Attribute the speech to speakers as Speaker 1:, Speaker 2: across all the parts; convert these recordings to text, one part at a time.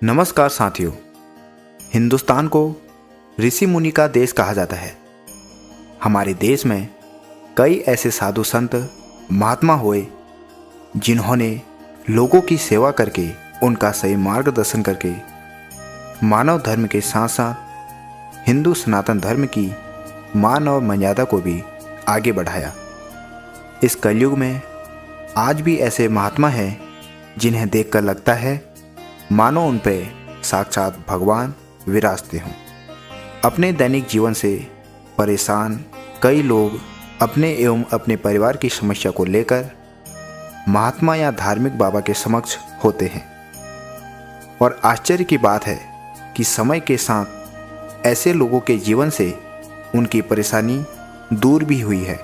Speaker 1: नमस्कार साथियों। हिंदुस्तान को ऋषि मुनि का देश कहा जाता है। हमारे देश में कई ऐसे साधु संत महात्मा हुए जिन्होंने लोगों की सेवा करके, उनका सही मार्गदर्शन करके मानव धर्म के साथ साथ हिंदू सनातन धर्म की मान और मर्यादा को भी आगे बढ़ाया। इस कलयुग में आज भी ऐसे महात्मा हैं जिन्हें देखकर लगता है मानो उन पे साक्षात भगवान विराजते हों। अपने दैनिक जीवन से परेशान कई लोग अपने एवं अपने परिवार की समस्या को लेकर महात्मा या धार्मिक बाबा के समक्ष होते हैं। और आश्चर्य की बात है कि समय के साथ ऐसे लोगों के जीवन से उनकी परेशानी दूर भी हुई है।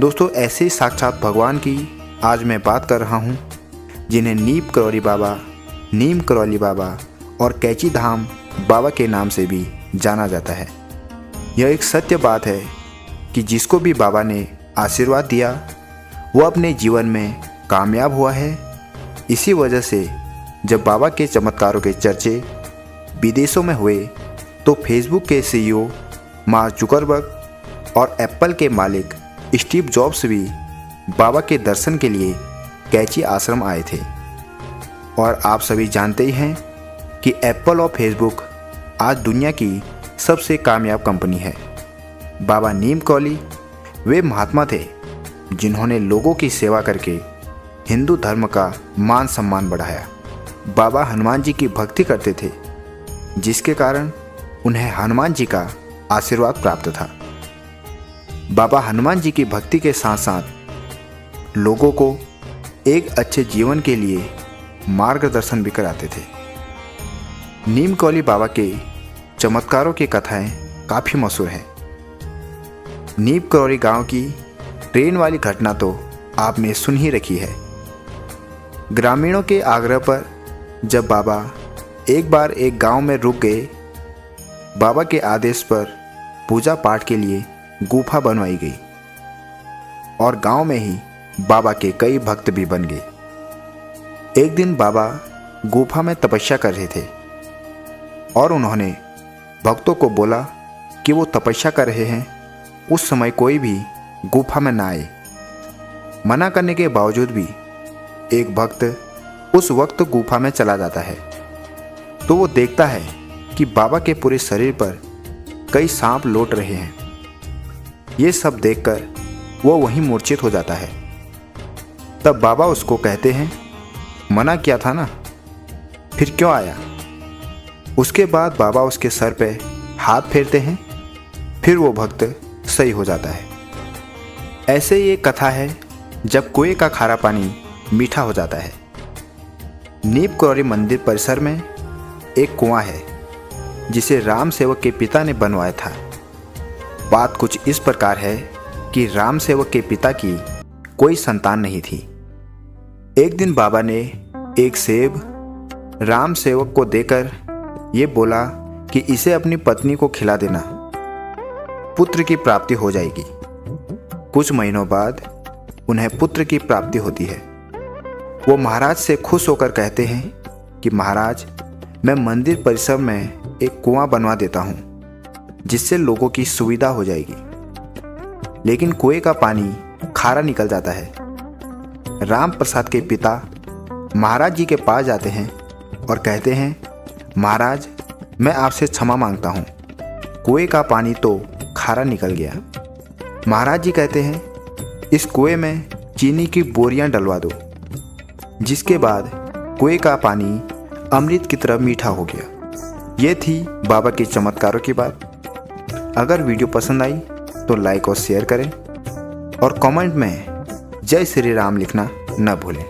Speaker 1: दोस्तों, ऐसे साक्षात भगवान की आज मैं बात कर रहा हूँ, जिन्हें नीम करौली बाबा और कैची धाम बाबा के नाम से भी जाना जाता है। यह एक सत्य बात है कि जिसको भी बाबा ने आशीर्वाद दिया वो अपने जीवन में कामयाब हुआ है। इसी वजह से जब बाबा के चमत्कारों के चर्चे विदेशों में हुए तो फेसबुक के सीईओ मार्क जुकरबर्ग और एप्पल के मालिक स्टीव जॉब्स भी बाबा के दर्शन के लिए कैची आश्रम आए थे। और आप सभी जानते ही हैं कि एप्पल और फेसबुक आज दुनिया की सबसे कामयाब कंपनी है। बाबा नीम करौली वे महात्मा थे जिन्होंने लोगों की सेवा करके हिंदू धर्म का मान सम्मान बढ़ाया। बाबा हनुमान जी की भक्ति करते थे, जिसके कारण उन्हें हनुमान जी का आशीर्वाद प्राप्त था। बाबा हनुमान जी की भक्ति के साथ साथ लोगों को एक अच्छे जीवन के लिए मार्गदर्शन भी कराते थे। नीम करौली बाबा के चमत्कारों की कथाएं काफ़ी मशहूर हैं। नीम करौली गांव की ट्रेन वाली घटना तो आपने सुन ही रखी है। ग्रामीणों के आग्रह पर जब बाबा एक बार एक गांव में रुक गए, बाबा के आदेश पर पूजा पाठ के लिए गुफा बनवाई गई और गांव में ही बाबा के कई भक्त भी बन गए। एक दिन बाबा गुफा में तपस्या कर रहे थे और उन्होंने भक्तों को बोला कि वो तपस्या कर रहे हैं, उस समय कोई भी गुफा में ना आए। मना करने के बावजूद भी एक भक्त उस वक्त गुफा में चला जाता है तो वो देखता है कि बाबा के पूरे शरीर पर कई सांप लौट रहे हैं। ये सब देखकर वो वहीं मूर्छित हो जाता है। तब बाबा उसको कहते हैं, मना किया था ना, फिर क्यों आया? उसके बाद बाबा उसके सर पे हाथ फेरते हैं, फिर वो भक्त सही हो जाता है। ऐसे ही एक कथा है जब कुएं का खारा पानी मीठा हो जाता है। नीम करौली मंदिर परिसर में एक कुआं है जिसे राम सेवक के पिता ने बनवाया था। बात कुछ इस प्रकार है कि राम सेवक के पिता की कोई संतान नहीं थी। एक दिन बाबा ने एक सेब राम सेवक को देकर ये बोला कि इसे अपनी पत्नी को खिला देना, पुत्र की प्राप्ति हो जाएगी। कुछ महीनों बाद उन्हें पुत्र की प्राप्ति होती है। वो महाराज से खुश होकर कहते हैं कि महाराज, मैं मंदिर परिसर में एक कुआं बनवा देता हूँ जिससे लोगों की सुविधा हो जाएगी। लेकिन कुएं का पानी खारा निकल जाता है। राम प्रसाद के पिता महाराज जी के पास जाते हैं और कहते हैं, महाराज, मैं आपसे क्षमा मांगता हूँ, कुएं का पानी तो खारा निकल गया। महाराज जी कहते हैं, इस कुएं में चीनी की बोरियां डलवा दो। जिसके बाद कुएं का पानी अमृत की तरह मीठा हो गया। ये थी बाबा के चमत्कारों की बात। अगर वीडियो पसंद आई तो लाइक और शेयर करें और कमेंट में जय श्री राम लिखना न भूलें।